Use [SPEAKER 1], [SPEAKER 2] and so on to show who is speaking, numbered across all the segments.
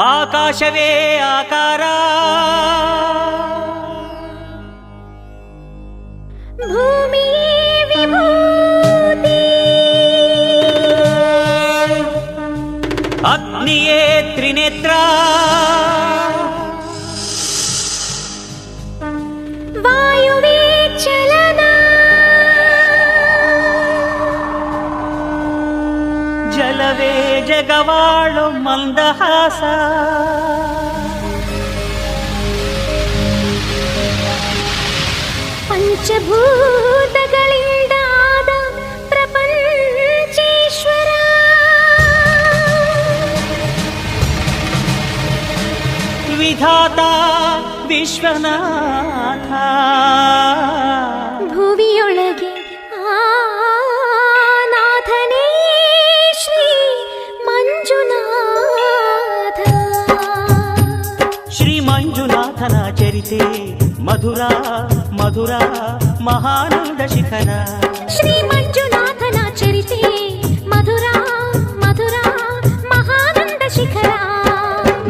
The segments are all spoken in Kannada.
[SPEAKER 1] ಆಕಾಶವೇ ಆಕಾರ,
[SPEAKER 2] ಭೂಮಿಯೇ ವಿಭೂತಿ,
[SPEAKER 1] ಅಗ್ನಿಯೇ ತ್ರಿನೇತ್ರ,
[SPEAKER 2] ವಾಯುವೇ ಚಲನ,
[SPEAKER 1] ಜಲವೇ ಜಗವಾಳು ಮಂದಹಾಸ,
[SPEAKER 2] ಪಂಚಭೂತಗಳಿಂದಾದ ಪ್ರಪಂಚೇಶ್ವರ,
[SPEAKER 1] ವಿಧಾತ ವಿಶ್ವನಾಥ,
[SPEAKER 2] ಭುವಿಯೊಳಗೆ ನಾಥನೇ ಶ್ರೀ ಮಂಜುನಾಥ.
[SPEAKER 1] ಶ್ರೀ ಮಂಜುನಾಥನ ಚರಿತೆ ಮಧುರ ಮಧುರ ಮಹಾನಂದ ಶಿಖರ.
[SPEAKER 2] ಶ್ರೀ ಮಂಜುನಾಥನ ಚರಿತೆ ಮಧುರ ಮಧುರ ಮಹಾನಂದ ಶಿಖರ.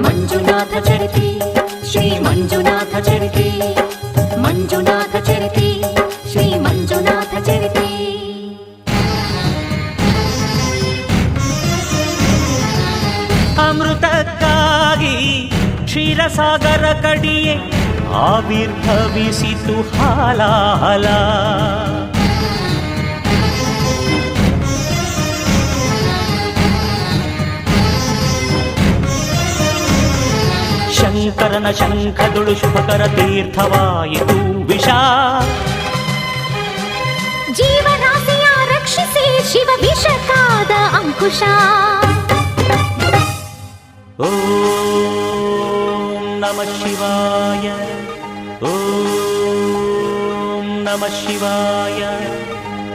[SPEAKER 3] ಮಂಜುನಾಥ ಚರಿತೆ ಶ್ರೀ ಮಂಜುನಾಥ ಚರಿತೆ, ಮಂಜುನಾಥ ಚರಿತೆ ಶ್ರೀ ಮಂಜುನಾಥ ಚರಿತೆ.
[SPEAKER 1] ಅಮೃತಕ್ಕಾಗಿ ಕ್ಷೀರಸಾಗರ ಕಡಿಯೇ ಆವಿರ್ಭವಿಸಿತು ಹಾಲಾಹಲ. ಶಂಕರನ ಶಂಖದುಳು ಶುಭಕರ ತೀರ್ಥವಾಯಿತು ವಿಷ.
[SPEAKER 2] ಜೀವರಾಶಿಯ ರಕ್ಷಿಸಿ ಶಿವ ವಿಷಕಾದ ಅಂಕುಶ.
[SPEAKER 1] ಓಂ ನಮಃ ಶಿವಾಯ, ಓಂ ನಮಃ ಶಿವಾಯ.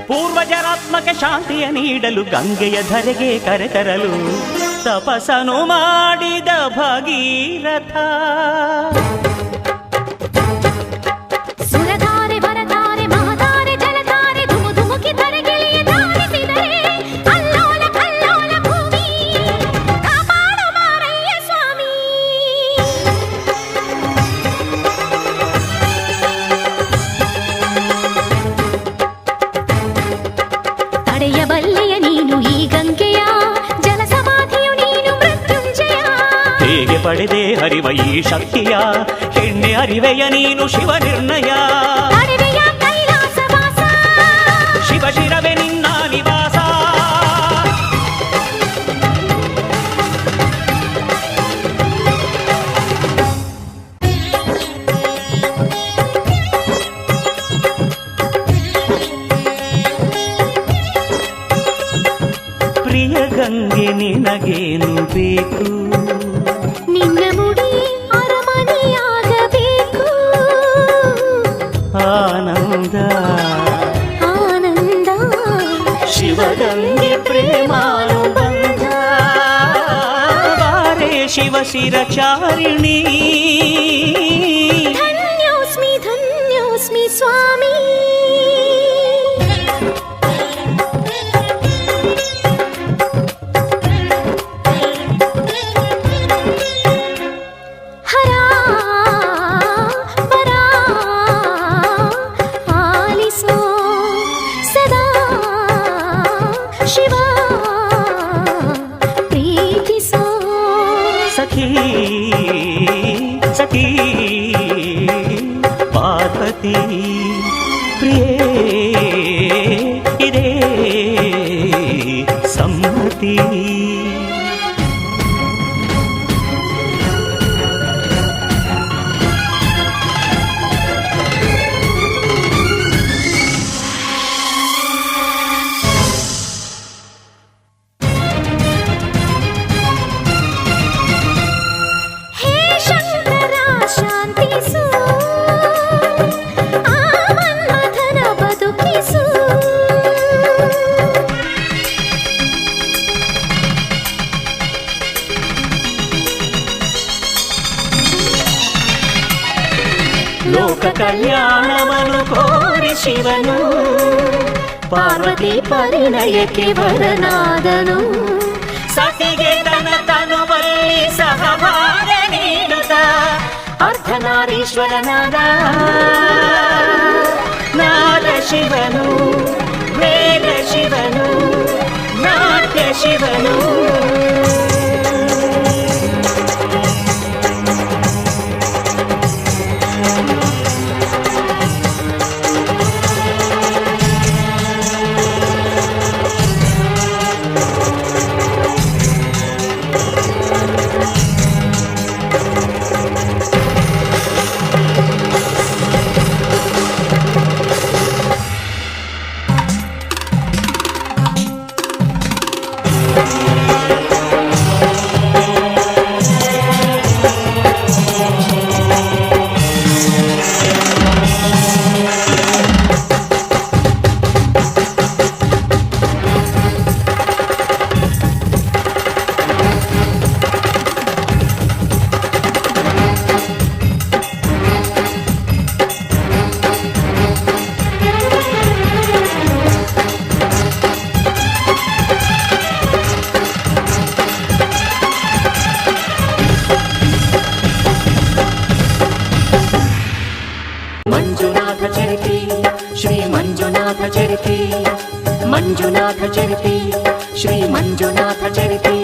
[SPEAKER 1] ಪೂರ್ವಜರಾತ್ಮಕ ಶಾಂತಿಯ ನೀಡಲು ಗಂಗೆಯ ಧರೆಗೆ ಕರೆತರಲು ತಪಸ್ಸನು ಮಾಡಿದ ಭಗೀರಥ.
[SPEAKER 2] ಸುರಧಾರೆ ವರಧಾರೆ ಮಹಧಾರೆ ಜಲಧಾರೆ ಧುಮು ಧುಮುಕಿ ಧರೆಗಿಳಿಯ ಧಾರಿಸಿದರೆ ಅಲ್ಲೋಲ ಕಲ್ಲೋಲ ಭೂಮಿ. ಕಾಪಾಡು ಮಾರಯ್ಯ ಸ್ವಾಮಿ. ತಡೆಯಬಲ್ಲೆಯ ನೀನು ಈ ಗಂಗೆಯ, ಜಲ ಸಮಾಧಿಯು ನೀನು ಮೃತ್ಯುಂಜಯ.
[SPEAKER 1] ಹೇಗೆ ಪಡೆದೆ ಹರಿವ ಈ ಶಕ್ತಿಯ, ಹೆಣ್ಣೆ ಅರಿವೆಯ ನೀನು ಶಿವ ನಿರ್ಣಯ.
[SPEAKER 2] ತಡೆದೆಯ ಕೈಲಾಸವಾಸ,
[SPEAKER 1] ಶಿವ ಶಿರವೇ ನಿನ್ನ ನಿವಾಸ. ಪ್ರಿಯ ಗಂಗೆ ನಿನಗೇನು ಬೇಕು,
[SPEAKER 2] ನಿನ್ನ ಮುಡಿ ಅರಮನೆಯಾಗಬೇಕು.
[SPEAKER 1] ಆನಂದ
[SPEAKER 2] ಆನಂದ
[SPEAKER 1] ಶಿವಗಂಗೆ ಪ್ರೇಮಾನುಬಂಧ. ಬಾರೆ ಶಿವ ಶಿರಚಾರಿಣಿ,
[SPEAKER 2] ಧನ್ಯೋಸ್ಮಿ ಧನ್ಯೋಸ್ಮಿ ಸ್ವಾಮಿ. ಹರ ಪರ ಆಲಿಸೋ ಸದಾ ಶಿವ ಪ್ರೀತಿಸೋ.
[SPEAKER 1] ಸಖಿ ಸಖಿ ಪಾರ್ವತಿ ಪ್ರಿಯೇ ಇದೇ ಸಮ್ಮತಿ.
[SPEAKER 2] ಹೇ ಶಂಕರ ಶಾಂತಿಸು, ಆ ಮನ್ಮಥನ ಬದುಕಿಸು.
[SPEAKER 1] ಲೋಕ ಕಲ್ಯಾಣವನು ಕೋರಿ ಶಿವನು ಪಾರ್ವತಿ ಪರಿಣಯಕ್ಕೆ ವರನಾದನು. ಸತಿಗೆ ತನ ತನುವಲ್ಲಿ ಸಹಭಾ ಅರ್ಧನಾರೀಶ್ವರನಾದ ನಾದ ಶಿವನು ವೇದ ಶಿವನು ನಾಟ್ಯ ಶಿವನು ಮಂಜುನಾಥ ಚರಿತಿ ಶ್ರೀ ಮಂಜುನಾಥ ಚರಿತಿ ಮಂಜುನಾಥ ಚರಿತಿ ಶ್ರೀ ಮಂಜುನಾಥ ಚರಿತಿ